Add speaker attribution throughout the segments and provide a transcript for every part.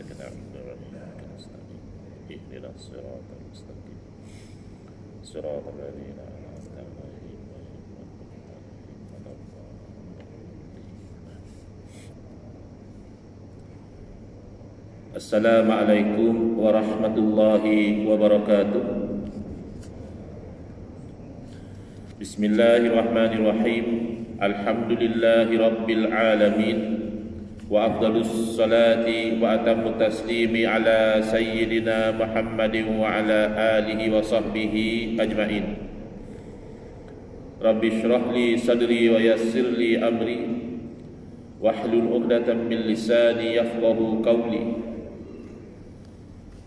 Speaker 1: إياك نعبد وإياك نستعين اهدنا الصراط المستقيم صراط الذين أنعمت عليهم غير المغضوب عليهم ولا الضالين. Assalamualaikum warahmatullahi wabarakatuh. Bismillahirrahmanirrahim. Alhamdulillahi rabbil alamin. Wa afdalus salati wa atammu taslimi ala sayyidina Muhammadin wa ala alihi wa sahbihi ajma'in. Rabbi shrah li sadri wa yassir li amri wahlul 'uqdatam min lisani yafqahu qawli.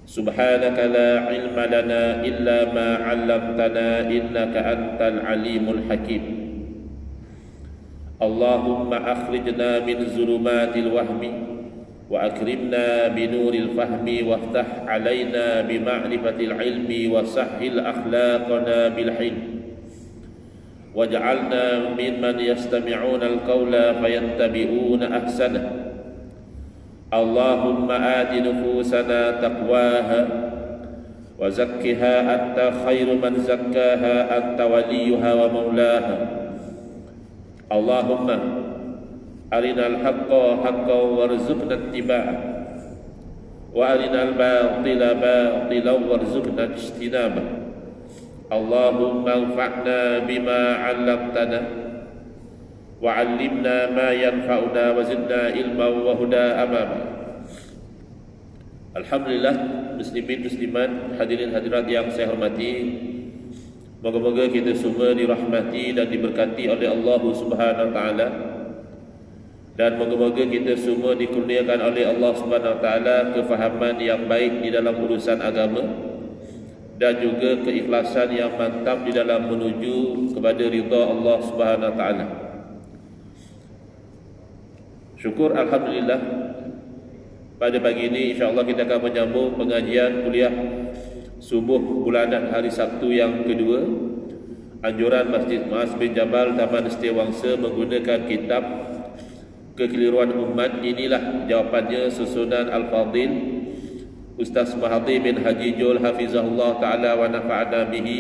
Speaker 1: Subhanaka la ilma lana illa ma 'allamtana innaka antal alimul hakim. Allahumma akhrijna min zulumatil wahmi wa akrimna binuril fahmi waftah alaina bima'rifatil ilmi wa sahhil akhlaqana bil hilm waj'alna mimman yastami'una al-qawla fayattabi'una ahsanah. Allahumma ati nufusana taqwaha wa zakkiha anta khairu man zakkaha anta waliyuha wa maulaha. Allahumma arinal haqqa haqqan warzuqna ittiba'ah wa arinal batila batilan warzuqna ijtinabah. Allahumma anfa'na bima 'allamtana wa 'allimna ma yanfa'una wa zidna ilman wa huda amama. Alhamdulillah, muslimin muslimat, hadirin hadirat yang saya hormati, moga-moga kita semua dirahmati dan diberkati oleh Allah Subhanahu wa taala, dan moga-moga kita semua dikurniakan oleh Allah Subhanahu wa taala kefahaman yang baik di dalam urusan agama dan juga keikhlasan yang mantap di dalam menuju kepada ridha Allah Subhanahu wa taala. Syukur alhamdulillah, pada pagi ini insya-Allah kita akan menyambung pengajian kuliah subuh bulanan hari Sabtu yang kedua. Anjuran Masjid Muaz bin Jabal Taman Setiawangsa menggunakan kitab Kekeliruan Umat. Inilah jawapannya susunan Al-Fadhil Ustaz Mahathir bin Haji Jul hafizahullah ta'ala wa nafa'ana bihi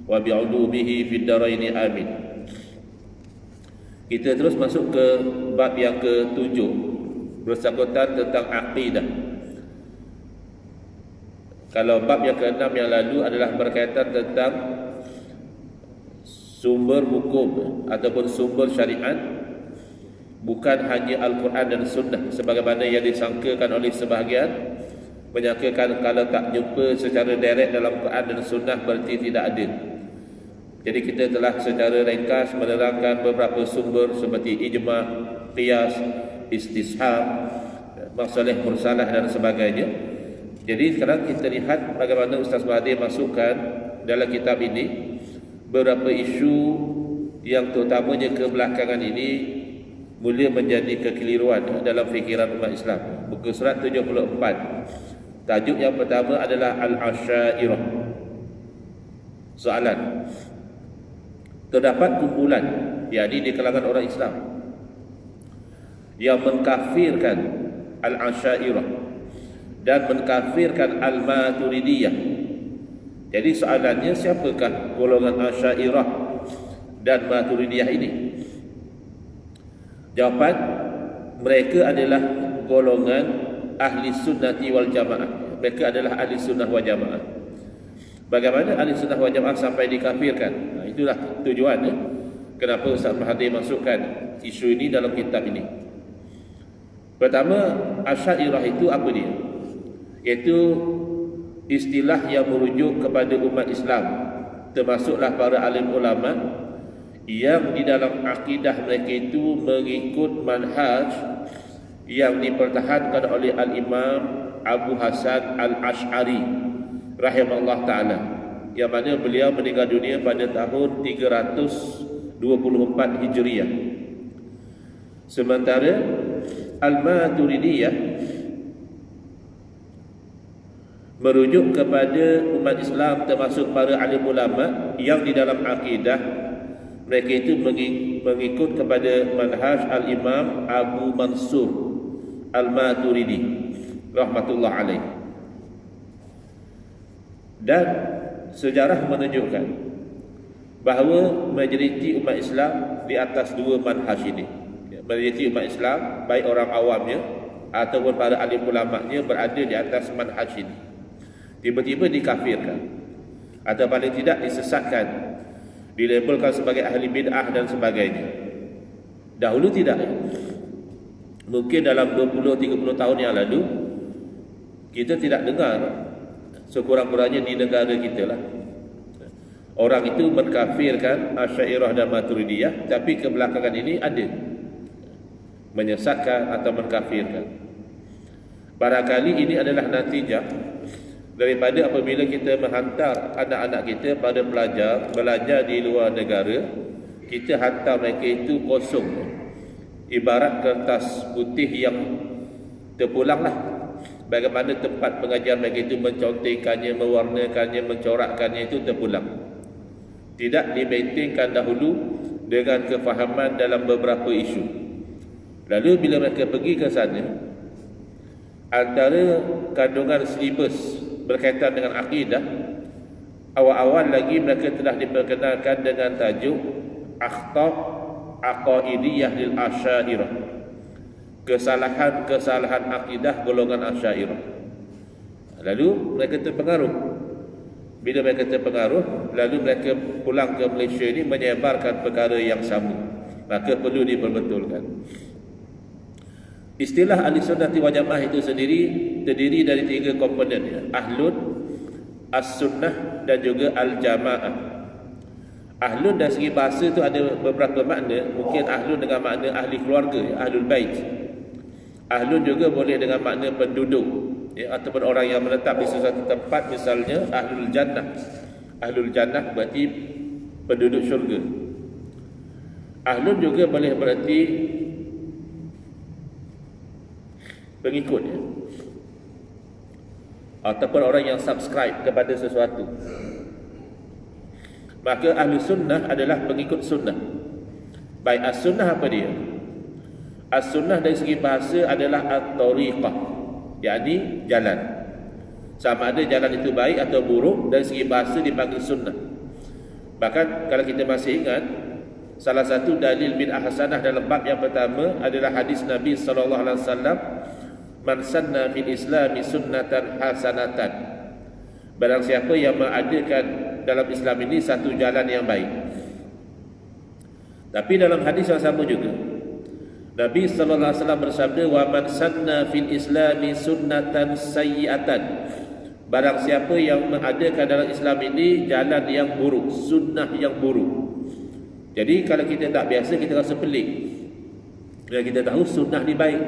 Speaker 1: wa bi'ulumihi fid daraini amin. Kita terus masuk ke bab yang ke-7, bersangkutan tentang akidah. Kalau bab yang ke-6 yang lalu adalah berkaitan tentang sumber hukum ataupun sumber syariat, bukan hanya Al-Quran dan Sunnah sebagaimana yang disangkakan oleh sebahagian, menyangkakan kalau tak jumpa secara direct dalam Quran dan Sunnah berarti tidak ada. Jadi kita telah secara ringkas menerangkan beberapa sumber seperti ijma', qiyas, istishab, masalah mursalah dan sebagainya. Jadi sekarang kita lihat bagaimana Ustaz Mahathir masukkan dalam kitab ini beberapa isu yang terutamanya kebelakangan ini mula menjadi kekeliruan dalam fikiran umat Islam. Buku surat 74. Tajuk yang pertama adalah Al-Asyairah. Soalan: terdapat kumpulan, yakni di kalangan orang Islam, yang mengkafirkan Al-Asyairah dan mengkafirkan Al-Maturidiyah. Jadi soalannya, siapakah golongan Asyairah dan Maturidiyah ini? Jawapan, mereka adalah golongan ahli sunnati wal jamaah. Mereka adalah ahli sunnah wal jamaah. Bagaimana ahli sunnah wal jamaah sampai dikafirkan? Itulah tujuannya kenapa Ustaz Mahathir masukkan isu ini dalam kitab ini. Pertama, Asyairah itu apa dia? Iaitu istilah yang merujuk kepada umat Islam, termasuklah para alim ulama yang di dalam akidah mereka itu mengikut manhaj yang dipertahankan oleh Al-Imam Abu Hasan Al-Ash'ari rahimahullah ta'ala, yang mana beliau meninggal dunia pada tahun 324 Hijriah. Sementara Al-Maturidiyah merujuk kepada umat Islam termasuk para alim ulama yang di dalam akidah mereka itu mengikut kepada manhaj Al-Imam Abu Mansur Al-Maturidi rahmatullah alaih. Dan sejarah menunjukkan bahawa majoriti umat Islam di atas dua manhaj ini. Majoriti umat Islam, baik orang awamnya ataupun para alim ulamanya, berada di atas manhaj ini. Tiba-tiba dikafirkan atau paling tidak disesatkan, dilabelkan sebagai ahli bid'ah dan sebagainya. Dahulu tidak. Mungkin dalam 20-30 tahun yang lalu kita tidak dengar, sekurang-kurangnya di negara kita lah, orang itu mengkafirkan Asy'ariyah dan Maturidiyah, tapi kebelakangan ini ada menyesatkan atau mengkafirkan. Barangkali ini adalah natijah daripada apabila kita menghantar anak-anak kita pada belajar di luar negara, kita hantar mereka itu kosong, ibarat kertas putih yang terpulanglah. Bagaimana tempat pengajian mereka itu mencontingkannya, mewarnakannya, mencorakkannya itu terpulang. Tidak dimaintainkan dahulu dengan kefahaman dalam beberapa isu. Lalu bila mereka pergi ke sana, antara kandungan silibus berkaitan dengan akidah, awal-awal lagi mereka telah diperkenalkan dengan tajuk Akhta' Aqaidiyah lil Asy'ariyah, kesalahan-kesalahan akidah golongan Asy'ariyah. Lalu mereka terpengaruh. Bila mereka terpengaruh, lalu mereka pulang ke Malaysia ini menyebarkan perkara yang sama. Maka perlu diperbetulkan. Istilah Ahlussunnah wal Jamaah itu sendiri terdiri dari 3 komponen, Ahlun, As-Sunnah dan juga Al-Jamaah. Ahlun dari segi bahasa itu ada beberapa makna. Mungkin Ahlun dengan makna ahli keluarga, Ahlul Bait. Ahlun juga boleh dengan makna penduduk, ataupun orang yang menetap di sesuatu tempat, misalnya Ahlul Jannah. Ahlul Jannah berarti penduduk syurga. Ahlun juga boleh berarti pengikut, ataupun orang yang subscribe kepada sesuatu. Maka ahli sunnah adalah pengikut sunnah. Baik, as-sunnah apa dia? As-sunnah dari segi bahasa adalah at-tariqah, yakni jalan. Sama ada jalan itu baik atau buruk, dari segi bahasa dipanggil sunnah. Bahkan kalau kita masih ingat, salah satu dalil bid'ah hasanah dalam bab yang pertama adalah hadis Nabi SAW, man sanna fil islami sunnatan hasanatan. Barang siapa yang mengadakan dalam Islam ini satu jalan yang baik. Tapi dalam hadis yang sama juga, Nabi SAW bersabda, wa man sanna fil islami sunnatan sayyi'atan. Barang siapa yang mengadakan dalam Islam ini jalan yang buruk, sunnah yang buruk. Jadi kalau kita tak biasa, kita rasa pelik. Bila kita tahu sunnah ni baik,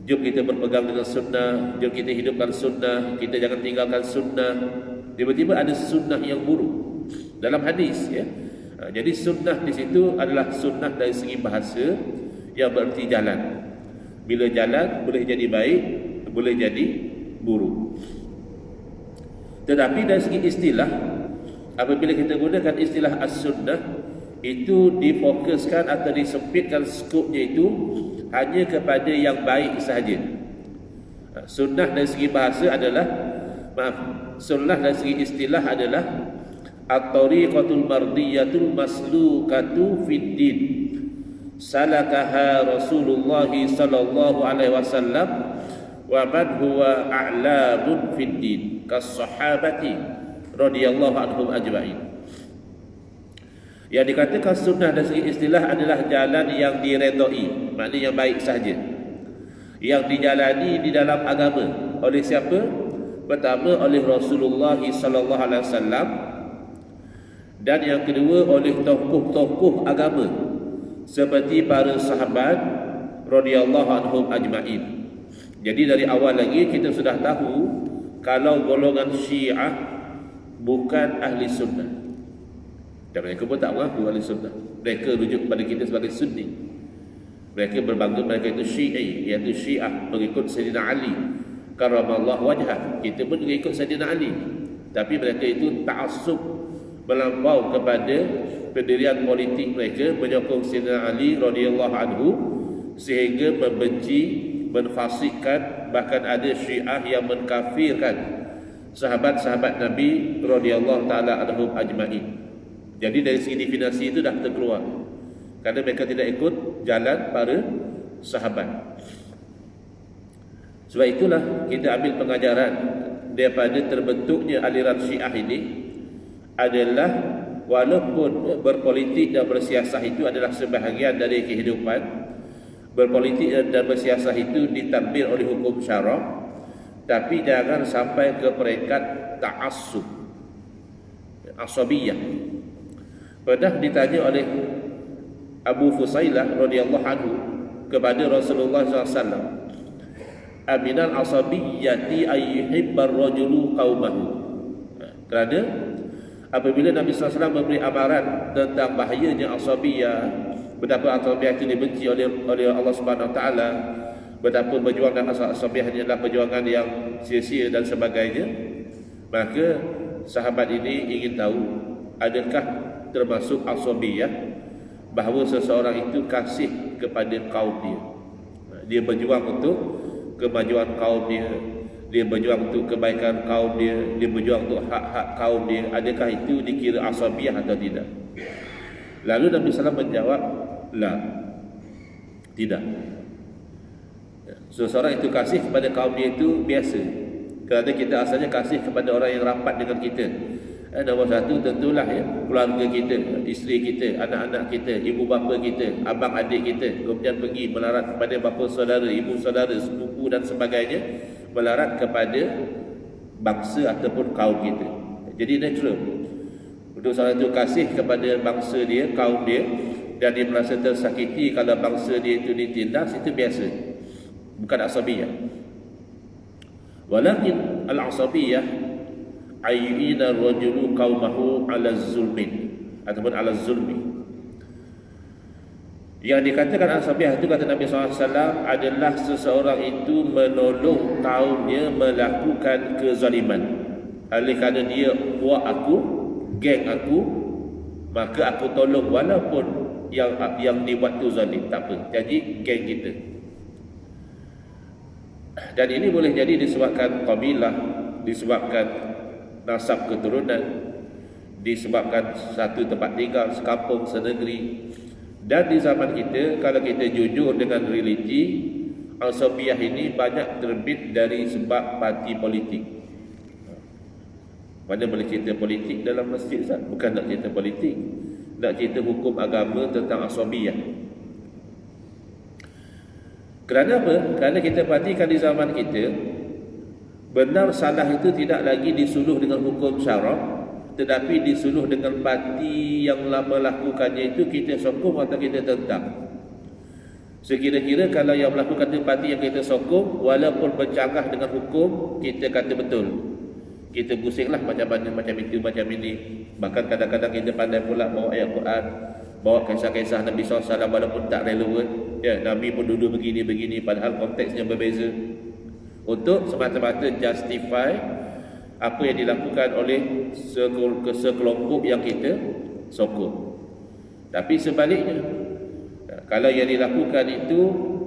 Speaker 1: jom kita berpegang dengan sunnah, jom kita hidupkan sunnah, kita jangan tinggalkan sunnah. Tiba-tiba ada sunnah yang buruk dalam hadis, ya. Jadi sunnah di situ adalah sunnah dari segi bahasa yang berarti jalan. Bila jalan boleh jadi baik, boleh jadi buruk. Tetapi dari segi istilah, apabila kita gunakan istilah as-sunnah, itu difokuskan atau disempitkan skopnya itu hanya kepada yang baik sahaja. Sunnah dari segi bahasa adalah, sunnah dari segi istilah adalah at-tariqatul mardiyatul maslukatu fid din, salakaha Rasulullah sallallahu alaihi wasallam wa man huwa a'lamun fid din kas sahabati radhiyallahu anhum ajma'in. Yang dikatakan sunnah dari segi istilah adalah jalan yang diredai, maknanya yang baik sahaja, yang dijalani di dalam agama oleh siapa? Pertama oleh Rasulullah sallallahu alaihi wasallam, dan yang kedua oleh tokoh-tokoh agama seperti para sahabat radhiyallahu anhum ajma'in. Jadi dari awal lagi kita sudah tahu kalau golongan Syiah bukan ahli sunnah, dan mereka pun tak mengaku ahli sunnah. Mereka rujuk kepada kita sebagai Sunni. Mereka berbangga mereka itu Syi'i, iaitu Syiah mengikut Sayyidina Ali karamallahu wajhah. Kita pun juga ikut Sayyidina Ali, tapi mereka itu ta'assub melampau kepada pendirian politik mereka, menyokong Sayyidina Ali radhiyallahu anhu sehingga membenci menfasikkan, bahkan ada Syiah yang mengkafirkan sahabat-sahabat Nabi radhiyallahu taala anhum ajma'in. Jadi dari segi definisi itu dah terkeluar, kerana mereka tidak ikut jalan para sahabat. Sebab itulah kita ambil pengajaran daripada terbentuknya aliran Syiah ini adalah, walaupun berpolitik dan bersiasah itu adalah sebahagian dari kehidupan, berpolitik dan bersiasah itu ditadbir oleh hukum syarak, tapi jangan sampai ke peringkat ta'assub, asabiyah. Pernah ditanya oleh Abu Fusailah radhiyallahu anhu kepada Rasulullah SAW, aminal asabiyyati ayyuhibbar rajulu qaumahu. Kerana apabila Nabi SAW memberi amaran tentang bahayanya asabiyah, betapa asabiyah itu dibenci oleh Allah Subhanahu Wa Taala, betapa perjuangan asabiyah adalah perjuangan yang sia-sia dan sebagainya, maka sahabat ini ingin tahu, adakah termasuk asabiyah bahawa seseorang itu kasih kepada kaum dia, dia berjuang untuk kemajuan kaum dia, dia berjuang untuk kebaikan kaum dia, dia berjuang untuk hak-hak kaum dia, adakah itu dikira asabiyah atau tidak? Lalu Nabi SAW menjawab, la, tidak. Seseorang itu kasih kepada kaum dia itu biasa, kerana kita asalnya kasih kepada orang yang rapat dengan kita. Nombor satu tentulah ya, keluarga kita, isteri kita, anak-anak kita, ibu bapa kita, abang adik kita. Kemudian pergi melarat kepada bapa saudara, ibu saudara, sepupu dan sebagainya, melarat kepada bangsa ataupun kaum kita. Jadi natural untuk seorang itu kasih kepada bangsa dia, kaum dia, dan dia merasa tersakiti kalau bangsa dia itu ditindas, itu biasa, bukan asabiyah. Walakin al-asabiyah ayyina rajulu qaumahu ala zulmin ataupun ala zulmi. Yang dikatakan asabiyah itu, kata Nabi SAW, adalah seseorang itu menolong kaumnya melakukan kezaliman. Oleh kerana dia buat aku, geng aku, maka aku tolong walaupun yang dibuat tu zalim, tak apa, jadi geng kita. Dan ini boleh jadi disebabkan qabilah, disebabkan nasab keturunan, disebabkan satu tempat tinggal, sekampung, senegeri. Dan di zaman kita, kalau kita jujur dengan realiti, asabiyah ini banyak terbit dari sebab parti politik. Mana boleh cerita politik dalam masjid, Ustaz? Bukan nak cerita politik, nak cerita hukum agama tentang asabiyah. Kerana apa? Kerana kita perhatikan di zaman kita, benar salah itu tidak lagi disuluh dengan hukum syarak, tetapi disuluh dengan parti yang melakukannya itu kita sokong atau kita tentang. Sekira-kira kalau yang melakukan itu parti yang kita sokong, walaupun bercanggah dengan hukum, kita kata betul, kita pusinglah macam mana, macam itu, macam ini. Bahkan kadang-kadang kita pandai pula bawa ayat Quran, bawa kisah-kisah Nabi SAW walaupun tak relevan. Ya, Nabi pun duduk begini-begini, padahal konteksnya berbeza, untuk semata-mata justify apa yang dilakukan oleh sekelompok yang kita sokong. Tapi sebaliknya, kalau yang dilakukan itu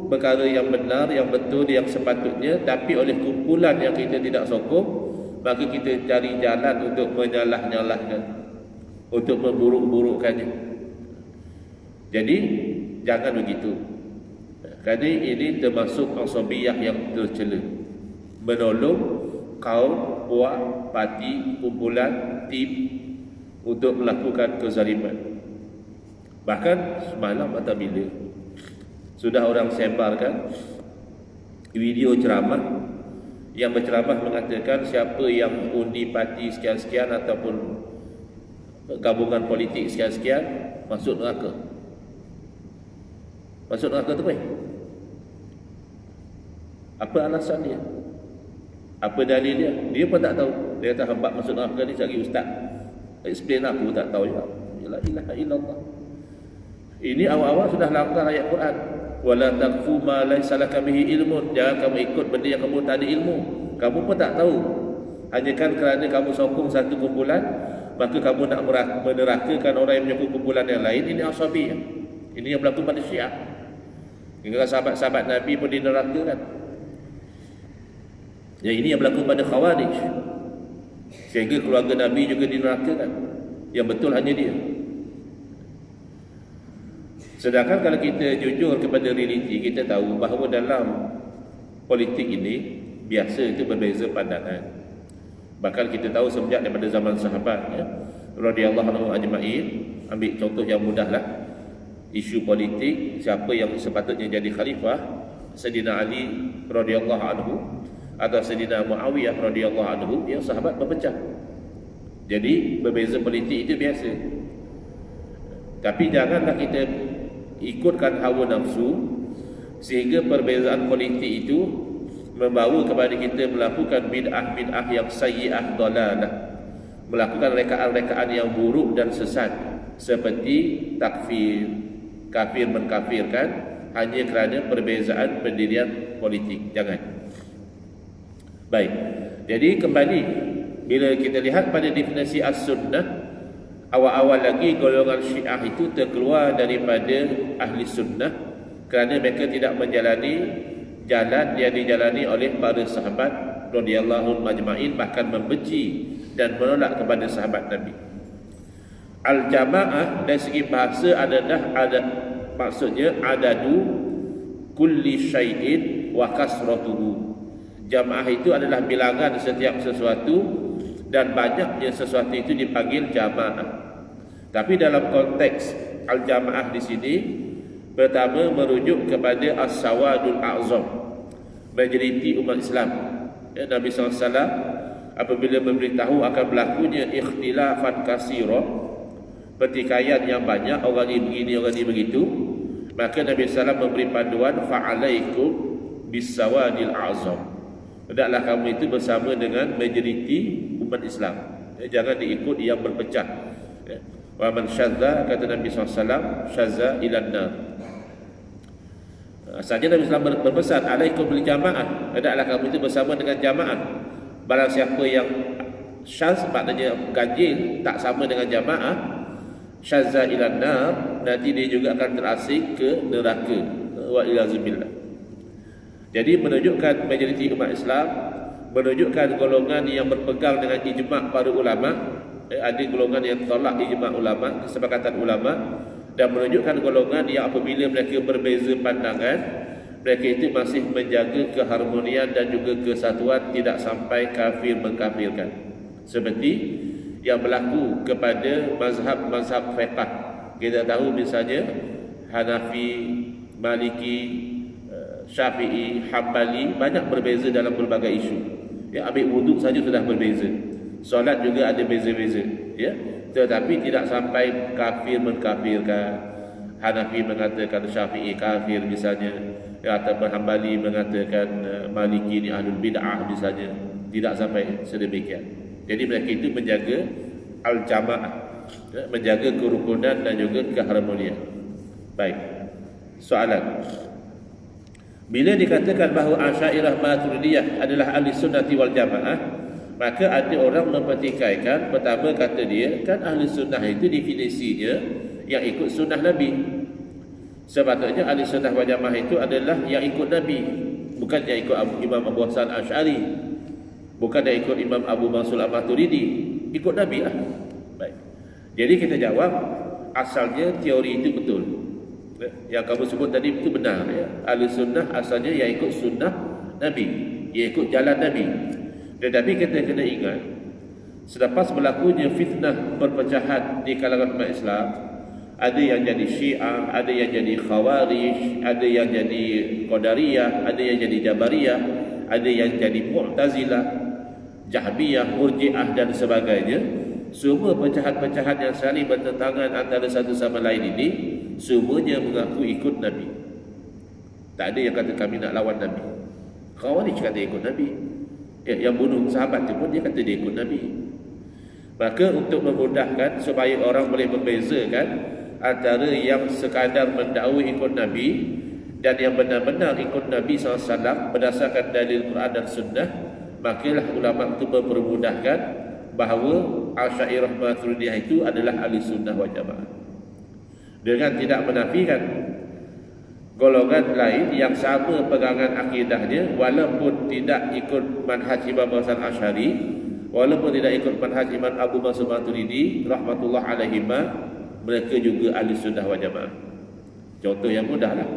Speaker 1: perkara yang benar, yang betul, yang sepatutnya, tapi oleh kumpulan yang kita tidak sokong, maka kita cari jalan untuk menyalah-nyalahkan, untuk memburuk-burukkannya. Jadi jangan begitu, kerana ini termasuk asabiyah yang tercela, menolong kaum, puak, parti, kumpulan, tim untuk melakukan kezaliman. Bahkan semalam atau bila sudah orang sebarkan video ceramah yang berceramah mengatakan siapa yang undi parti sekian-sekian ataupun gabungan politik sekian-sekian masuk neraka. Masuk neraka tu apa? Apa alasan dia? Apa dalil dia? Dia pun tak tahu. Dia kata hamba masuk neraka ni cari ustaz. Explain aku tak tahu juga. La ilaha illallah. Ini awal-awal sudah langgar ayat Quran. Wala taqfu ma laysa laka bihi ilmun. Jangan kamu ikut benda yang kamu tak ada ilmu. Kamu pun tak tahu. Hanya kan kerana kamu sokong satu kumpulan, maka kamu nak menerakakan orang yang menyokong kumpulan yang lain. Ini asabiyah. Ini yang berlaku pada Syiah. Hingga sahabat-sahabat Nabi pun dinerakakan. Yang ini yang berlaku pada Khawarij, sehingga keluarga Nabi juga dinerakakan. Yang betul hanya dia. Sedangkan kalau kita jujur kepada realiti, kita tahu bahawa dalam politik ini biasa itu berbeza pandangan. Bahkan kita tahu sejak daripada zaman sahabat, ya, radhiyallahu anhu ajma'in. Ambil contoh yang mudahlah, isu politik, siapa yang sepatutnya jadi khalifah, Sayyidina Ali radhiyallahu anhu atau Sayyidina Muawiyah radhiyallahu anhu, yang sahabat berpecah. Jadi berbeza politik itu biasa. Tapi janganlah kita ikutkan hawa nafsu sehingga perbezaan politik itu membawa kepada kita melakukan bid'ah-bid'ah yang sayyi'ah dalalah, melakukan rekaan-rekaan yang buruk dan sesat, seperti takfir, kafir mengkafirkan hanya kerana perbezaan pendirian politik. Jangan. Baik. Jadi kembali, bila kita lihat pada definisi as-sunnah, awal-awal lagi golongan Syiah itu terkeluar daripada ahli sunnah kerana mereka tidak menjalani jalan yang dijalani oleh para sahabat radhiyallahu majma'in, bahkan membenci dan menolak kepada sahabat Nabi. Al-jamaah dari segi bahasa adalah maksudnya adadu kulli syai'in wa kasratuhu. Jamaah itu adalah bilangan setiap sesuatu dan banyaknya sesuatu itu dipanggil jamaah. Tapi dalam konteks al-jamaah di sini, pertama merujuk kepada as-sawadul a'zam, majoriti umat Islam. Ya, Nabi SAW apabila memberitahu akan berlakunya ikhtilafan kasirah, pertikaian yang banyak, orang ini begini, orang ini begitu, maka Nabi SAW memberi panduan fa'alaikum bisawadil a'zam. Hendaklah kamu itu bersama dengan majoriti umat Islam. Ya, jangan diikut yang berpecah. Ya. Wa man syadza, kata Nabi SAW, syadza ilan nar. Saja Nabi SAW berpesan, alaikum bil jamaah, hendaklah kamu itu bersama dengan jamaah. Barang siapa yang syaz, maknanya ganjil, tak sama dengan jamaah, syazza ilan nar, nanti dia juga akan terasing ke neraka. Wa ilazubillah. Jadi menunjukkan majoriti umat Islam, menunjukkan golongan yang berpegang dengan ijma' para ulama. Ada golongan yang tolak ijma' ulama, kesepakatan ulama, dan menunjukkan golongan yang apabila mereka berbeza pandangan, mereka itu masih menjaga keharmonian dan juga kesatuan, tidak sampai kafir mengkafirkan. Seperti yang berlaku kepada mazhab-mazhab fiqh. Kita tahu misalnya Hanafi, Maliki, Syafi'i, Hambali banyak berbeza dalam berbagai isu. Ya, ambil wuduk saja sudah berbeza. Solat juga ada beza-beza, ya. Tetapi tidak sampai kafir mengkafirkan. Hanafi mengatakan Syafi'i kafir misalnya, ya, atau Hambali mengatakan Maliki ni ahlul bid'ah misalnya. Tidak sampai sedemikian. Jadi mereka itu menjaga al-jamaah, ya, menjaga kerukunan dan juga keharmonian. Baik. Soalan, bila dikatakan bahawa Asy'ariyah Maturidiyah adalah ahli sunnati wal jamaah, maka ada orang mempertikaikan. Pertama kata dia, kan ahli sunnah itu definisinya yang ikut sunnah Nabi. Sepatutnya ahli sunnah wal jamaah itu adalah yang ikut Nabi, bukan yang ikut Imam Abu Hasan Asy'ari, bukan yang ikut Imam Abu Mansur Al-Maturidi, ikut Nabi lah. Baik. Jadi kita jawab, asalnya teori itu betul. Yang kamu sebut tadi itu benar, ya. Ahli sunnah asalnya yang ikut sunnah Nabi, yang ikut jalan Nabi. Tetapi kita kena ingat, selepas berlakunya fitnah perpecahan di kalangan umat Islam, ada yang jadi Syiah, ada yang jadi Khawarij, ada yang jadi Qadariyah, ada yang jadi Jabariyah, ada yang jadi Mu'tazilah, Jahmiyah, Murji'ah dan sebagainya. Semua pecahan-pecahan yang saling bertentangan antara satu sama lain ini, semuanya mengaku ikut Nabi. Tak ada yang kata kami nak lawan Nabi. Khawarij kata ikut Nabi. Yang bunuh sahabat itu pun dia kata dia ikut Nabi. Maka untuk memudahkan supaya orang boleh membezakan antara yang sekadar mendakwa ikut Nabi dan yang benar-benar ikut Nabi SAW berdasarkan dalil Quran dan Sunnah, makalah ulama itu mempermudahkan bahawa Asy'ariyah Maturidiyah itu adalah ahli sunnah wal jamaah, dengan tidak menafikan golongan lain yang sama pegangan akidahnya walaupun tidak ikut manhaj Imam Hasan Asy'ari, walaupun tidak ikut manhaj Imam Abu Mansur Maturidi rahmatullah alaihima, mereka juga ahli sunnah wal jamaah. Contoh yang mudahlah,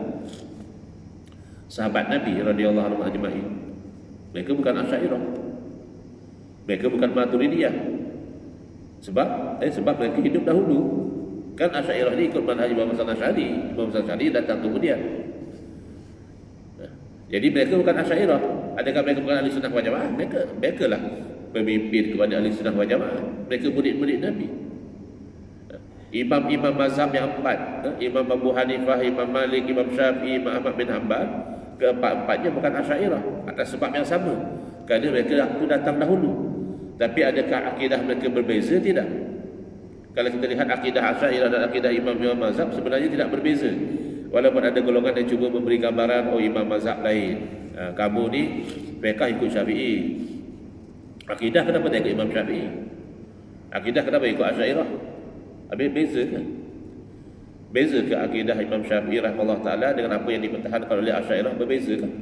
Speaker 1: sahabat Nabi radhiyallahu anhum ajma'in, mereka bukan Asy'ariyah, mereka bukan Maturidiyah. Sebab mereka hidup dahulu. Kan Asy'ariyah ni ikut manhaj Imam Hasan Asy'ari. Imam Hasan Asy'ari datang kemudian. Jadi mereka bukan Asy'ariyah. Adakah mereka bukan ahli sunnah wal jamaah? Mereka lah pemimpin kepada ahli sunnah wal jamaah. Mereka murid-murid Nabi. Imam-imam mazhab yang empat, Imam Abu Hanifah, Imam Malik, Imam Syafi'i, Imam Ahmad bin Hanbal, keempat-empatnya bukan Asy'ariyah atas sebab yang sama. Kerana mereka itu datang dahulu. Tapi adakah akidah mereka berbeza? Tidak. Kalau kita lihat akidah Asy'ariyah dan akidah imam-imam mazhab sebenarnya tidak berbeza. Walaupun ada golongan yang cuba memberi gambaran, oh imam mazhab lain, kamu ni mereka ikut Syafi'i. Akidah kenapa tak ikut Imam Syafi'i? Akidah kenapa ikut Asy'ariyah? Habis beza kan? Beza ke akidah Imam Syafi'i rahimahullah ta'ala dengan apa yang dipertahankan oleh Asy'ariyah? Berbeza kan?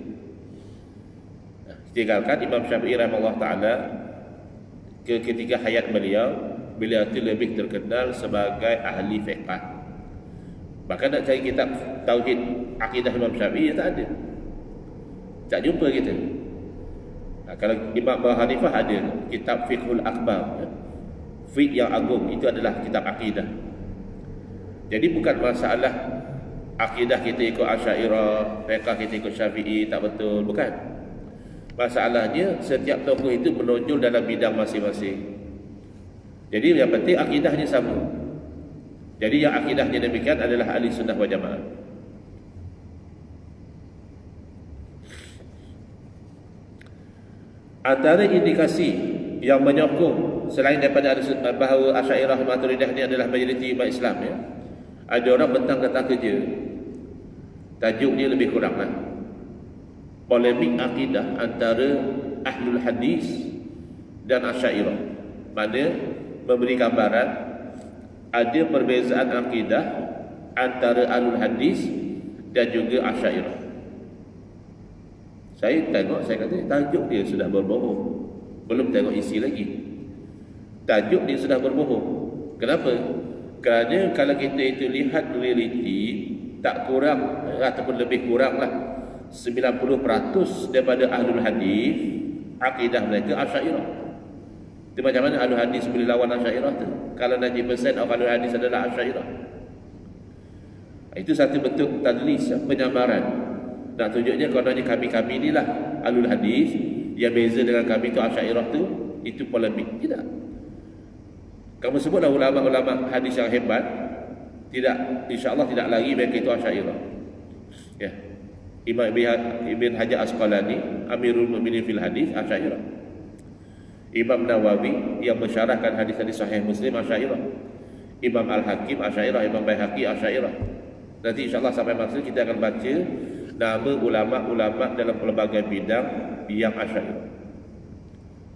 Speaker 1: Tinggalkan Imam Syafi'i rahimahullah ta'ala, ketika hayat beliau itu lebih terkenal sebagai ahli fiqh. Bahkan nak cari kitab tauhid akidah Imam Syafi'i tak ada, tak jumpa kita. Kalau Imam Abu Hanifah ada kitab Fiqhul Akbar, fiqh yang agung, itu adalah kitab akidah. Jadi bukan masalah akidah kita ikut Asy'ariyah, fiqh kita ikut Syafi'i, tak betul, bukan. Masalahnya setiap tokoh itu menonjol dalam bidang masing-masing. Jadi yang penting akidahnya sama. Jadi yang akidahnya demikian adalah ahli sunnah wal jamaah. Antara indikasi yang menyokong selain daripada bahawa Asy'ariyah Maturidiyah ini adalah majoriti umat Islam, ya, ada orang bentang-bentang kerja, tajuk dia lebih kuranglah polemik akidah antara ahlul hadis dan Asy'ariyah. Mana memberi gambaran ada perbezaan akidah antara ahlul hadis dan juga Asy'ariyah. Saya kata tajuk dia sudah berbohong, belum tengok isi lagi. Tajuk dia sudah berbohong. Kenapa? Kerana kalau kita itu lihat realiti, tak kurang ataupun lebih kuranglah 90% daripada ahlul hadis akidah mereka Asy'ariyah. Itu macam mana ahlul hadis boleh lawan Asy'ariyah tu? Kalau 90% ahlul hadis adalah Asy'ariyah. Itu satu bentuk tadlis, penyamaran. Nak tunjuknya kononnya kami-kami inilah ahlul hadis, yang beza dengan kami tu Asy'ariyah tu, itu polemik. Tidak. Kamu sebutlah ulama-ulama hadis yang hebat, tidak, insya-Allah tidak lagi mereka itu Asy'ariyah. Ya. Imam Ibn Hajar Asqalani, Amirul Mukminin fil Hadis, Asy'ariyah. Imam Nawawi yang mensyarahkan hadis-hadis Sahih Muslim, Asy'ariyah. Imam Al-Hakim, Asy'ariyah. Imam Baihaqi, Asy'ariyah. Nanti insya-Allah sampai masa kita akan baca nama ulama-ulama dalam pelbagai bidang yang Asy'ariyah.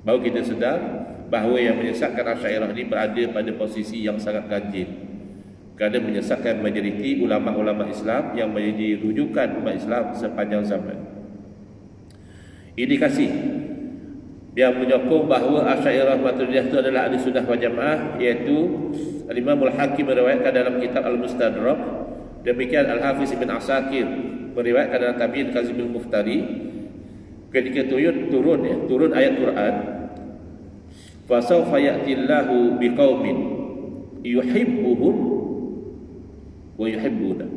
Speaker 1: Baru kita sedar bahawa yang menyesatkan Asy'ariyah ini berada pada posisi yang sangat ganjil. Kerana menyesatkan majoriti ulama-ulama Islam yang menjadi rujukan umat Islam sepanjang zaman. Indikasi yang menyokong bahawa Asy'ariyah Maturidiyah itu adalah ahli sunnah wal jamaah, iaitu Imam Al-Hakim meriwayatkan dalam kitab Al-Mustadrak, demikian Al-Hafiz Ibn Asakir meriwayatkan dalam Tabi'in Kazimul Muftari, ketika turun ayat Quran, fasawfa ya'tillahu biqaumin yuhibbuhum wa yuhibbuna,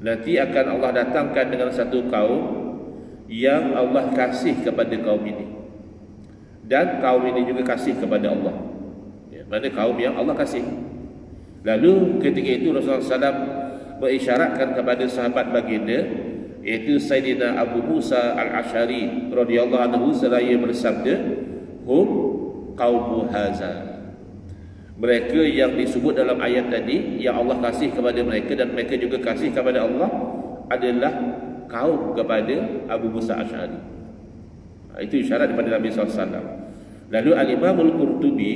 Speaker 1: nanti akan Allah datangkan dengan satu kaum yang Allah kasih kepada kaum ini, dan kaum ini juga kasih kepada Allah. Ya, mana kaum yang Allah kasih. Lalu ketika itu Rasulullah SAW mengisyaratkan kepada sahabat baginda, iaitu Sayyidina Abu Musa Al-Asy'ari radhiyallahu anhu, seraya bersabda, hum qaumu haza, mereka yang disebut dalam ayat tadi yang Allah kasih kepada mereka dan mereka juga kasih kepada Allah adalah kaum kepada Abu Musa Asy'ari. Itu isyarat daripada Nabi SAW. Lalu Al-Imam Al-Qurtubi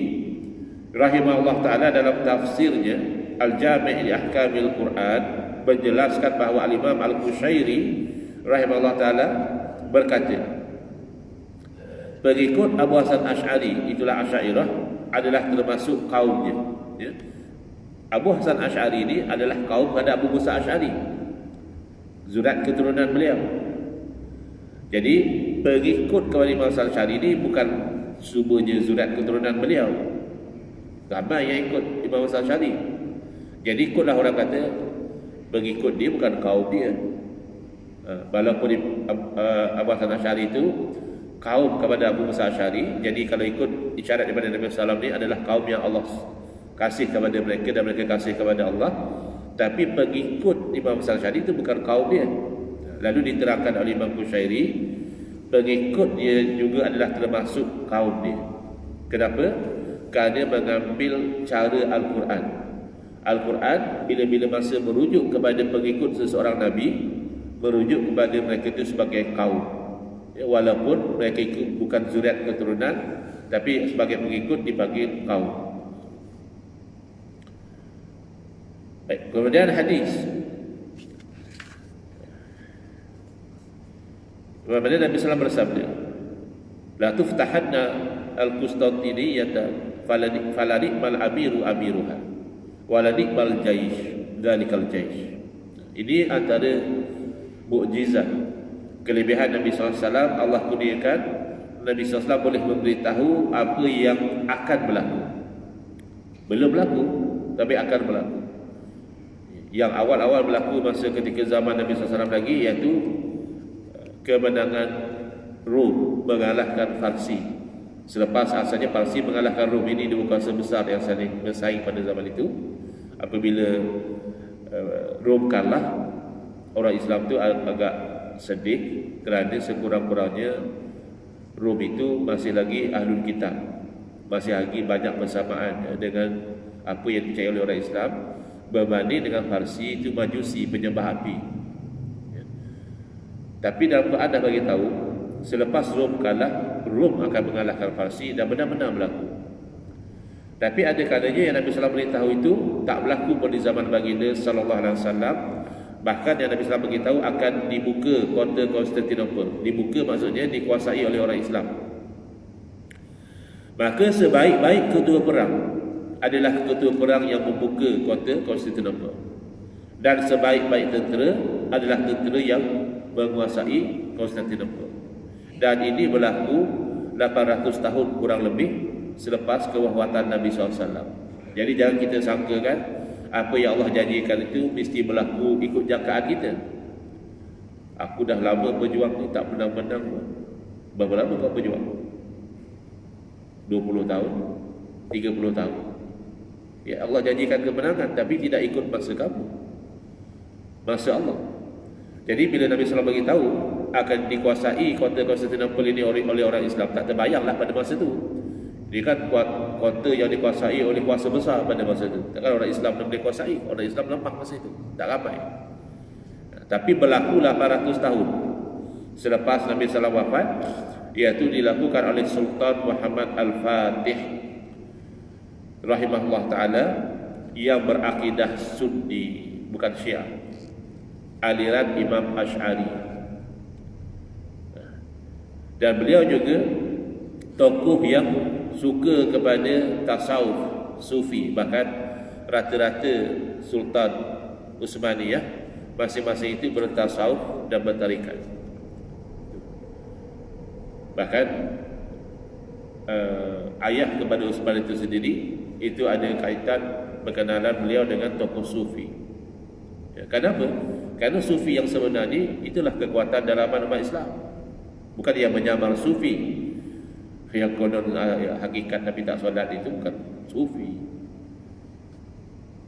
Speaker 1: rahimahullah ta'ala dalam tafsirnya Al-Jami' li Ahkamil Quran menjelaskan bahawa Al-Imam Al-Qushairi rahimahullah ta'ala berkata, pengikut Abu Hasan Asy'ari, itulah Asy'ariyah, adalah termasuk kaumnya. Ya. Abu Hasan Asy'ari ini adalah kaum pada Abu Musa Asy'ari, zurat keturunan beliau. Jadi pengikut kepada Imam Hasan Asy'ari ini bukan semuanya zurat keturunan beliau, ramai yang ikut Imam Hasan Asy'ari. Jadi ikutlah orang kata pengikut dia bukan kaum dia. Walaupun Abu Hasan Asy'ari itu kaum kepada Abu Musa Asy'ari, jadi kalau ikut isyarat daripada Nabi SAW ni adalah kaum yang Allah kasih kepada mereka dan mereka kasih kepada Allah. Tapi pengikut Imam Hasan Asy'ari itu bukan kaum dia. Lalu diterangkan oleh Imam Qushairi, pengikut dia juga adalah termasuk kaum dia. Kenapa? Kerana mengambil cara Al-Quran. Al-Quran bila-bila masa merujuk kepada pengikut seseorang Nabi, merujuk kepada mereka itu sebagai kaum. Ya, walaupun mereka itu bukan zuriat keturunan, tapi sebagai pengikut dipanggil kaum. Baik, kemudian hadis. Bagaimana Nabi SAW bersabda, la tuftahanna al-Qustantiniyata falanikmal amiru amiruha walanikmal jaish dalikal jaish. Ini antara mukjizat, kelebihan Nabi SAW. Allah kurniakan Nabi SAW boleh memberitahu apa yang akan berlaku. Belum berlaku, tapi akan berlaku. Yang awal-awal berlaku masa ketika zaman Nabi SAW lagi, iaitu kemenangan Rom mengalahkan Parsi. Selepas asalnya Parsi mengalahkan Rom, ini dua kuasa besar yang saling bersaing pada zaman itu. Apabila Rom kalah, orang Islam itu agak sedih kerana sekurang-kurangnya Rom itu masih lagi ahlul kitab, masih lagi banyak persamaan dengan apa yang dipercayai oleh orang Islam, berbanding dengan Parsi itu majusi, penyembah api. Tapi dalam Quran dah bagi tahu, selepas Rom kalah, Rom akan mengalahkan Parsi, dan benar-benar berlaku. Tapi ada kalanya yang Nabi SAW beritahu itu tak berlaku pun di zaman baginda sallallahu alaihi wasallam. Bahkan yang Nabi SAW beritahu akan dibuka kota Konstantinopel. Dibuka maksudnya dikuasai oleh orang Islam. Maka sebaik-baik ketua perang adalah ketua perang yang membuka kota Konstantinopel, dan sebaik-baik tentera adalah tentera yang menguasai Konstantinopel. Dan ini berlaku 800 tahun kurang lebih selepas kewafatan Nabi SAW. Jadi jangan kita sangkakan apa yang Allah janjikan itu mesti berlaku ikut jangkaan kita. Aku dah lama berjuang ni tak pernah menang. Berapa lama kau berjuang? 20 tahun? 30 tahun? Ya, Allah janjikan kemenangan, tapi tidak ikut masa kamu, masa Allah. Jadi bila Nabi SAW beritahu akan dikuasai kota Konstantinopel ini oleh orang Islam, tak terbayanglah pada masa itu. Ini kan kota yang dikuasai oleh kuasa besar pada masa itu. Takkan orang Islam yang boleh kuasai? Orang Islam lemah masa itu, tak ramai. Tapi berlaku 800 tahun selepas Nabi SAW wafat, iaitu dilakukan oleh Sultan Muhammad Al-Fatih rahimahullah ta'ala, yang berakidah Sunni, bukan Syiah, aliran Imam Asy'ari. Dan beliau juga tokoh yang suka kepada tasawuf sufi. Bahkan rata-rata Sultan Utsmaniyah masing-masing itu bertasawuf dan bertarikat. Bahkan ayah kepada Utsman itu sendiri itu ada kaitan perkenalan beliau dengan tokoh sufi. Ya, kenapa? Kerana sufi yang sebenar ni itulah kekuatan dalaman umat Islam. Bukan yang menyamar sufi yang konon hakikat tapi tak solat, itu bukan sufi.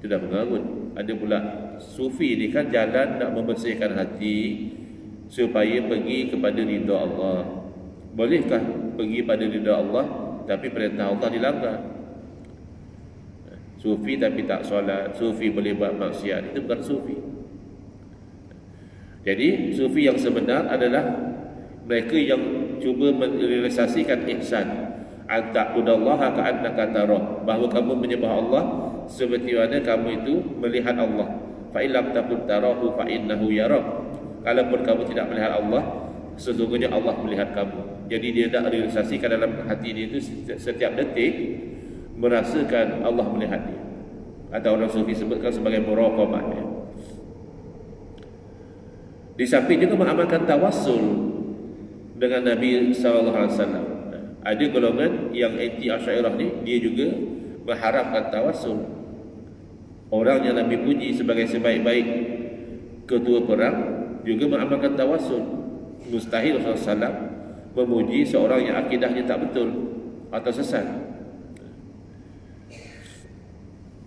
Speaker 1: Itu dah mengarut. Ada pula sufi ni kan jalan nak membersihkan hati supaya pergi kepada ridha Allah. Bolehkah pergi pada ridha Allah tapi perintah Allah dilanggar? Sufi tapi tak solat, sufi boleh buat maksiat, itu bukan sufi. Jadi sufi yang sebenar adalah mereka yang cuba merealisasikan ihsan, anta'budallaha ka'annaka tarah, bahawa kamu menyembah Allah seperti mana kamu itu melihat Allah. fa illam takun tarahu fa innahu yarak. Kalaupun kamu tidak melihat Allah, sesungguhnya Allah melihat kamu. Jadi dia nak realisasikan dalam hati dia itu setiap detik merasakan Allah melihat dia. Atau orang sufi sebutkan sebagai muraqabah ya. Di samping juga mengamalkan tawassul dengan Nabi SAW. Ada golongan yang anti Asy'ariyah ni, dia juga mengharapkan tawassul. Orang yang Nabi puji sebagai sebaik-baik ketua perang juga mengamalkan tawassul. Mustahil Rasulullah SAW memuji seorang yang akidahnya tak betul atau sesat.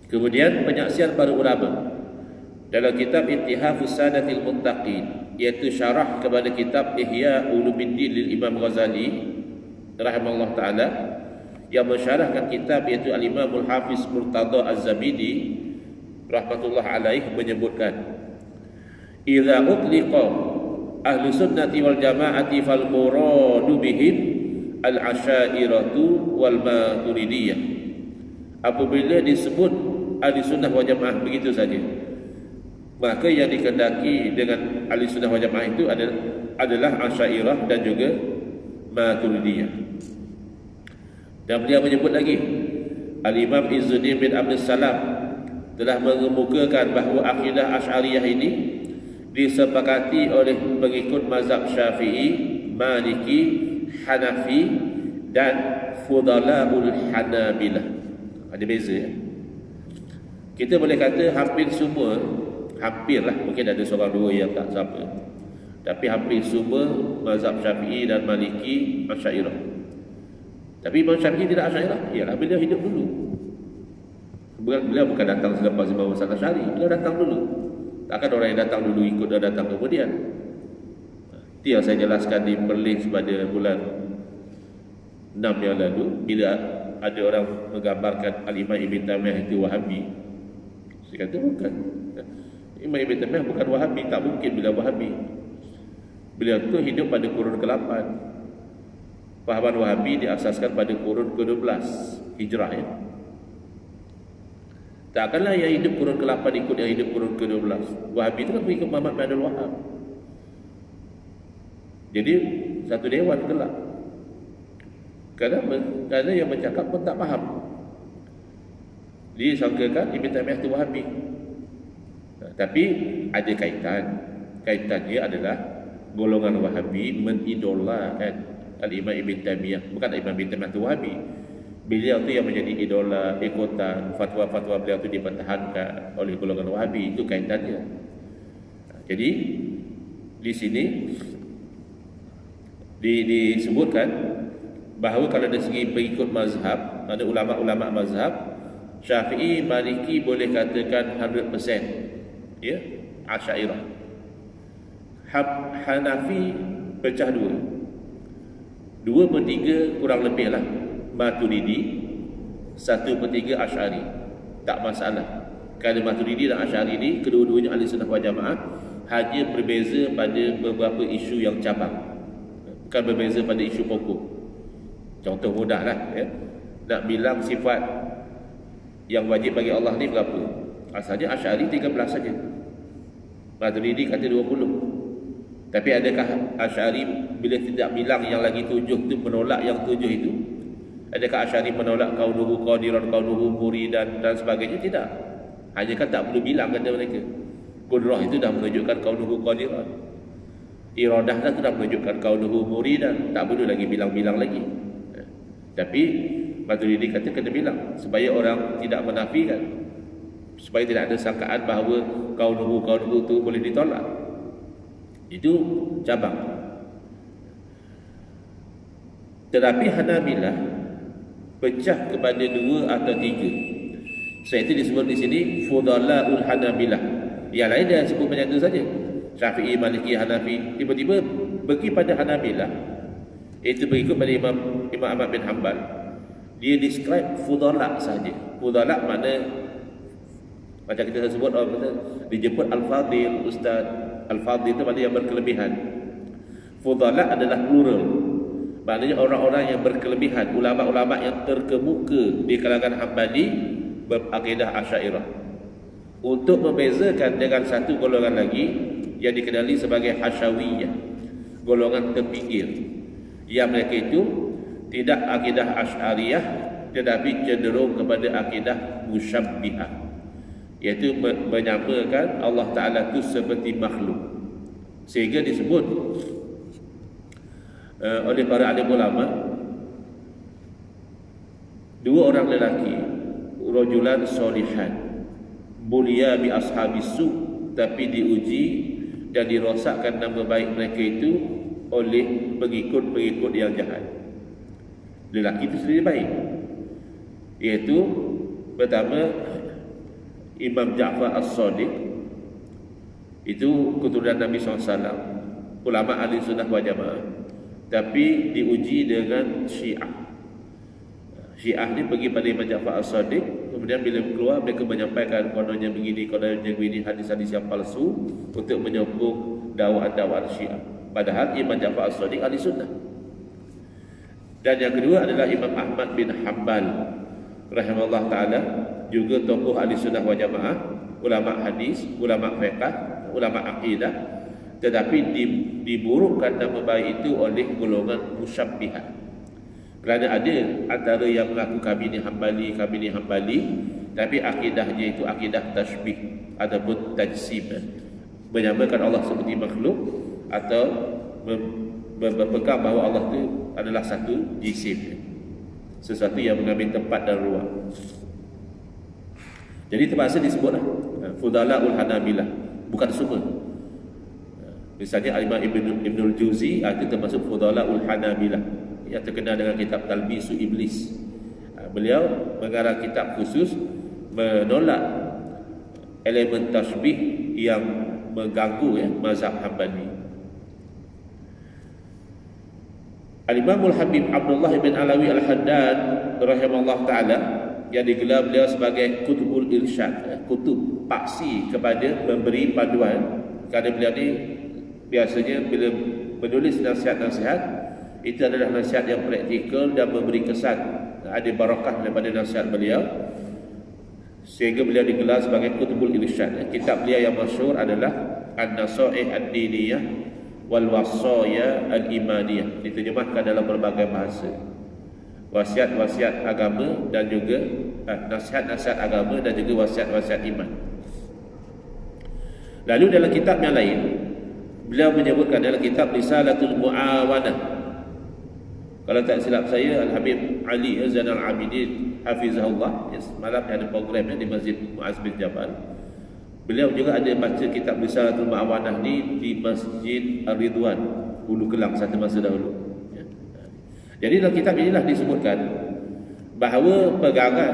Speaker 1: Kemudian penyaksian para ulama dalam kitab Ittihafus Sadatil Muttaqin, iaitu syarah kepada kitab Ihya Ulumuddin lil Imam Ghazali rahimahullah taala, yang mensyarahkan kitab iaitu Al-Imam Al-Hafiz Murtada Az-Zabidi rahmatullah alaih menyebutkan, idza utliqa ahlu sunnati wal jamaati fal muradu bihim al-asyairatu wal maturidiyah. Apabila disebut ahli sunnah wal jamaah begitu saja, maka yang dikehendaki dengan ahli sunnah wal jamaah itu adalah asyairah dan juga maturidiyah. Dan beliau menyebut lagi, Al-Imam Izzuddin bin Abdul Salam telah mengemukakan bahawa akidah Asy'ariyah ini disepakati oleh pengikut mazhab Syafi'i, Maliki, Hanafi dan Fudalaul Hanabilah. Ada beza ya? Kita boleh kata hampir semua, hampirlah, mungkin ada seorang dua yang tak sama, tapi hampir semua mazhab Syafi'i dan Maliki Asy'ariyah. Tapi Imam Syafi'i tidak Asy'ariyah. Ialah beliau hidup dulu. Beliau bukan datang selepas Imam Hasan Asy'ari, beliau datang dulu. Takkan orang yang datang dulu ikut dia datang kemudian. Itu yang saya jelaskan di Perlis pada bulan 6 yang lalu, bila ada orang menggambarkan Al-Imam Ibn Taymiyah itu Wahabi. Saya kata bukan. Imam Ibn Taymiyah bukan Wahabi, tak mungkin beliau Wahabi. Beliau itu hidup pada kurun ke-8. Fahaman Wahabi diasaskan pada kurun ke-12 Hijrah ya. Takkanlah yang hidup kurun ke-8 ikut yang hidup kurun ke-12. Wahabi itu kan mengikut Muhammad bin Abdul Wahab. Jadi satu dewan gelap. Kerana yang bercakap pun tak faham. Disangkakan Ibn Taymiyah itu Wahabi. Tapi ada kaitan. Kaitannya adalah golongan Wahabi menidolakan Al-Imam Ibn Taymiyah. Bukan Imam Ibn Taymiyah itu Wahabi. Beliau itu yang menjadi idola, ikutan, fatwa-fatwa beliau itu dipertahankan oleh golongan Wahabi. Itu kaitannya. Jadi di sini disebutkan bahawa kalau dari segi pengikut mazhab, ada ulama-ulama mazhab Syafi'i, Maliki boleh katakan 100% ya, Asy'ariyah. Hanafi pecah dua, 2/3 kurang lebih lah Maturidi, 1/3 Asy'ari. Tak masalah. Kerana Maturidi dan Asy'ari ini kedua-duanya ahli sunnah wal jamaah, hanya berbeza pada beberapa isu yang cabang, bukan berbeza pada isu pokok. Contoh mudah lah ya. Nak bilang sifat yang wajib bagi Allah ni berapa? Asalnya Asy'ari 13 saja, Maturidi kata 20. Tapi adakah Asy'ari bila tidak bilang yang lagi 7 tu menolak yang 7 itu? Adakah Asy'ari menolak kaunuhu qadiran, kaunuhu muridan dan sebagainya? Tidak. Hanya kan tak perlu bilang kata mereka. Qudrah itu dah menunjukkan kaunuhu qadiran. Iradah dah sudah menunjukkan kaunuhu muridan. Tak perlu lagi bilang-bilang lagi. Tapi Maturidi kata kena bilang supaya orang tidak menafikan, supaya tidak ada sangkaan bahawa kaunuhu itu boleh ditolak. Itu cabang. Tetapi Hanabilah pecah kepada 2 atau 3. Sebab itu disebut di sini Fudalaul Hanabilah. Yang lain dia sebut macam itu saja, Syafi'i, Maliki, Hanafi. Tiba-tiba pergi pada Hanabilah, itu berikut pada Imam Ahmad bin Hanbal. Dia describe Fudala saja. Fudala makna macam kita sebut orang kata dijemput Al-Fadil, Ustaz. Al-Fadil itu maknanya yang berkelebihan. Fudala adalah plural, maknanya orang-orang yang berkelebihan, ulama-ulama yang terkemuka di kalangan Hambali berakidah Asy'ariyah. untuk membezakan dengan satu golongan lagi yang dikenali sebagai Hasyawiyah, golongan terpinggir, yang mereka itu tidak akidah Asy'ariyah tetapi cenderung kepada akidah Musyabbihah, iaitu menyamakan Allah Ta'ala itu seperti makhluk, sehingga disebut oleh para alim ulama, dua orang lelaki, rajulan solihan bulia bi ashabis su, tapi diuji dan dirosakkan nama baik mereka itu oleh pengikut-pengikut yang jahat. Lelaki itu sendiri baik, iaitu pertama Imam Ja'far As-Sadiq, itu keturunan Nabi SAW, ulama ahli sunnah wal jamaah, tapi diuji dengan Syiah. Syiah ni pergi pada Imam Ja'far As-Sadiq, kemudian bila keluar mereka menyampaikan kononnya begini, kononnya begini, hadis-hadis yang palsu untuk menyokong dakwah-dakwah Syiah. Padahal Imam Ja'far As-Sadiq ahli sunnah. Dan yang kedua adalah Imam Ahmad bin Hanbal rahimahullah ta'ala, juga tokoh ahli sunnah wal jamaah, ulama hadis, ulama fiqh, ulama akidah, tetapi diburukkan nama baik itu oleh golongan Musyabbihah. Kerana ada antara yang mengaku kami ni Hambali, tapi akidahnya itu akidah tashbih ataupun tajsim, menyamakan Allah seperti makhluk atau berpegang bahawa Allah itu adalah satu jisim, sesuatu yang mengambil tempat dan ruang. Jadi terpaksa disebutlah Fudalaul Hanabilah, bukan semua. Misalnya Al-Imam Ibnul Jauzi itu termasuk Fudalaul Hanabilah yang terkenal dengan kitab Talbisu Iblis. Beliau mengarang kitab khusus menolak elemen tasbih yang mengganggu mazhab Hambali. Al-Imamul Habib Abdullah bin Alawi Al-Haddad rahimahullah ta'ala, yang digelar beliau sebagai Kutubul Irsyad, kutub paksi kepada memberi panduan, kerana beliau ni biasanya bila menulis nasihat-nasihat itu adalah nasihat yang praktikal dan memberi kesan, ada barakah daripada nasihat beliau, sehingga beliau digelar sebagai Kutubul Irsyad. Kitab beliau yang masyhur adalah An-Nasaih Ad-Diniyah wal Wasaya Al-Imaniyah, diterjemahkan dalam berbagai bahasa. Wasiat-wasiat agama dan juga nasihat-nasihat agama dan juga wasiat-wasiat iman. Lalu dalam kitab yang lain beliau menyebutkan dalam kitab Risalatul Mu'awanah, kalau tak silap saya Al-Habib Ali Zainal Abidin hafizahullah, semalam ada programnya di Masjid Muaz bin Jabal, beliau juga ada baca kitab Risalatul Mu'awanah ni di Masjid Ar-Ridwan Hulu Kelang satu masa dahulu. Jadi dalam kitab inilah disebutkan bahawa pegangan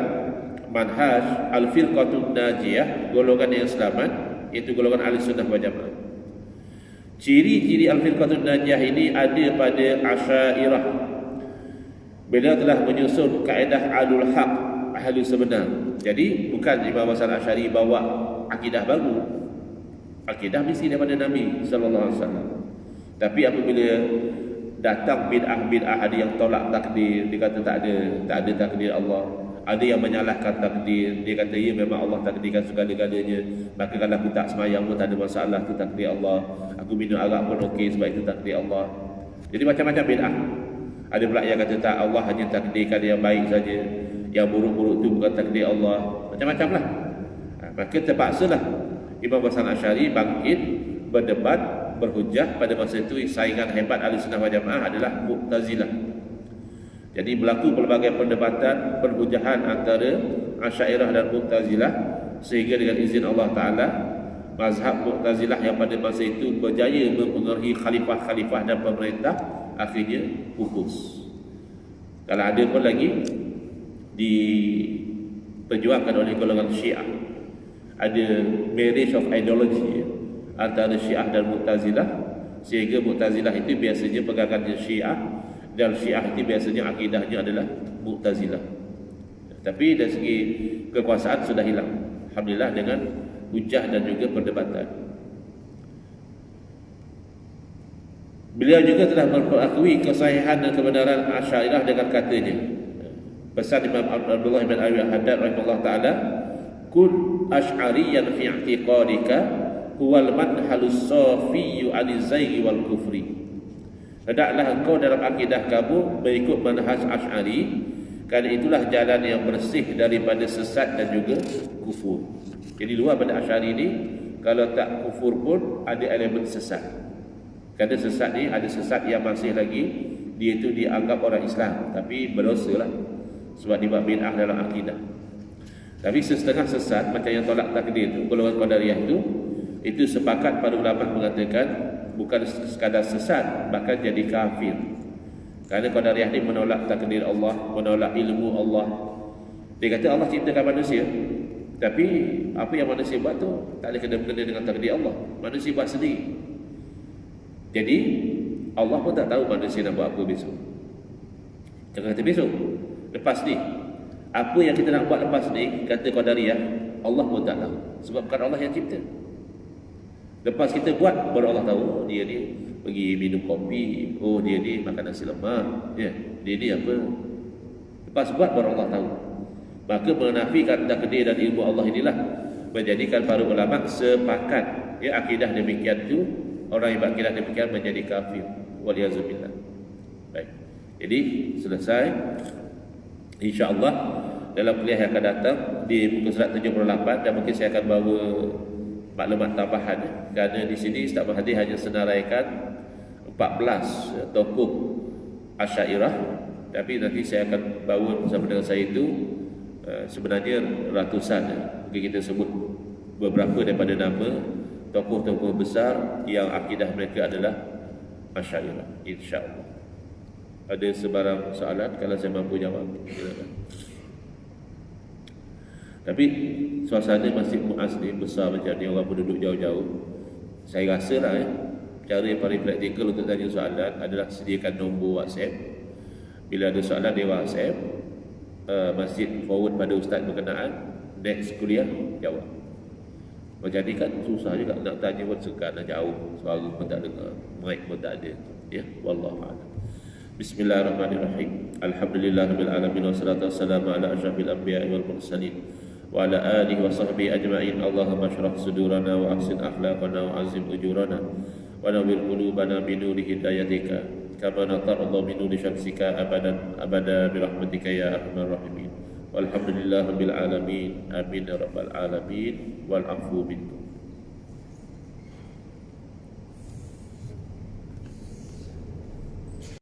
Speaker 1: manhaj Al-Firqatun Najiyah, golongan yang selamat, iaitu golongan ahli sunnah wal jamaah. Ciri-ciri Al-Firqatun Najiyah ini ada pada Asy'ariyah. Beliau telah menyusun kaedah Alul Haq, ahli sebenar. Jadi bukan Imam Hasan Asy'ari bawa akidah baru. Akidah mesti daripada Nabi sallallahu alaihi wasallam. Tapi apabila datang bid'ah-bid'ah, ada yang tolak takdir, dia kata tak ada takdir Allah. Ada yang menyalahkan takdir, dia kata ya memang Allah takdirkan segala-galanya, maka kalau aku tak semayang pun tak ada masalah, itu takdir Allah. Aku minum arak pun okey sebab itu takdir Allah. Jadi macam-macam bid'ah. Ada pula yang kata tak, Allah hanya takdirkan yang baik saja, yang buruk-buruk itu bukan takdir Allah. Macam-macam lah. Maka terpaksalah Imam Hasan Asy'ari bangkit berdebat, berhujah. Pada masa itu saingan hebat ahli sunnah wal jamaah adalah Mu'tazilah. Jadi berlaku pelbagai perdebatan, perhujahan antara Asy'ariyah dan Mu'tazilah, sehingga dengan izin Allah Ta'ala mazhab Mu'tazilah yang pada masa itu berjaya mempengaruhi khalifah-khalifah dan pemerintah akhirnya pupus. Kalau ada pun lagi diperjuangkan oleh golongan Syiah, ada marriage of ideology antara Syiah dan Mu'tazilah, sehingga Mu'tazilah itu biasanya pegangannya Syiah dan Syiah itu biasanya akidahnya adalah Mu'tazilah. Tapi dari segi kekuasaan sudah hilang, alhamdulillah, dengan hujah dan juga perdebatan. Beliau juga telah mengakui kesahihan dan kebenaran Asy'ariyah dengan katanya, pesan Imam Abdullah bin Abi Haddad rahimahullah ta'ala, kun asy'ariyan fi i'tiqadika huwal manhalus safiyyu aniz-zaighi wal kufri. Hendaklah engkau dalam akidah kamu mengikut manhaj Asy'ari, kerana itulah jalan yang bersih daripada sesat dan juga kufur. Jadi luar pada Asy'ari ni, kalau tak kufur pun ada elemen sesat. Kerana sesat ni ada sesat yang masih lagi dia itu dianggap orang Islam tapi berdosa lah, sebab dia buat bid'ah dalam akidah. Tapi setengah sesat macam yang tolak takdir tu, golongan Qadariyah itu sepakat para ulama mengatakan bukan sekadar sesat, bahkan jadi kafir. Kerana Qadariyah ni menolak takdir Allah, menolak ilmu Allah. Dia kata Allah ciptakan manusia, tapi apa yang manusia buat tu tak ada kena-kena dengan takdir Allah. Manusia buat sendiri. Jadi Allah pun tak tahu manusia nak buat apa besok. Jangan kata besok, lepas ni. Apa yang kita nak buat lepas ni, kata Qadariyah, Allah pun tak tahu. Sebab bukan Allah yang cipta. Lepas kita buat, baru Allah tahu, oh, dia ni pergi minum kopi, oh dia ni makan nasi lemak, ya, dia ni apa. Lepas buat, baru Allah tahu. Maka menafikan takdir dan ilmu Allah inilah menjadikan para ulama sepakat, ya, akidah demikian tu, orang yang berakidah demikian menjadi kafir. Waliyazubillah. Baik. Jadi selesai. InsyaAllah dalam kuliah yang akan datang di muka surat 78, dan mungkin saya akan bawa maklumat tambahan, kerana di sini Ustaz Mahathir hanya senaraikan 14 tokoh Asy'ariyah, tapi nanti saya akan bawa bersama dengan saya itu sebenarnya ratusan. Mungkin kita sebut beberapa daripada nama tokoh-tokoh besar yang akidah mereka adalah Asy'ariyah, insya-Allah. Ada sebarang soalan? Kalau saya mampu jawab, silakan. Tapi suasana Masjid Muaz ni besar macam ni, orang penduduk jauh-jauh. Saya rasa lah, cara yang paling praktikal untuk tanya soalan adalah sediakan nombor WhatsApp. Bila ada soalan di WhatsApp, masjid forward pada ustaz berkenaan, next kuliah jawab. Macam ni kan susah juga nak tanya pun sekat, nak jauh, suara pun tak dengar, mic pun tak ada. Ya, wallahu a'lam. Bismillahirrahmanirrahim. Alhamdulillahirabbil alamin, wassalatu wassalamu ala asyrafil anbiya'i wal mursalin wa ala alihi wa sahbihi ajma'in. Allahumma shrah sudurana wa ahsin akhlaqana wa azim ujurana wa nawwir qulubana bi nuri hidayatika kama natarallahu min nuri syamsika abadan abada bi rahmatika ya arhamar rahimin. Walhamdulillahirabbil alamin. Amin ya rabbal alamin. Wal afu minkum.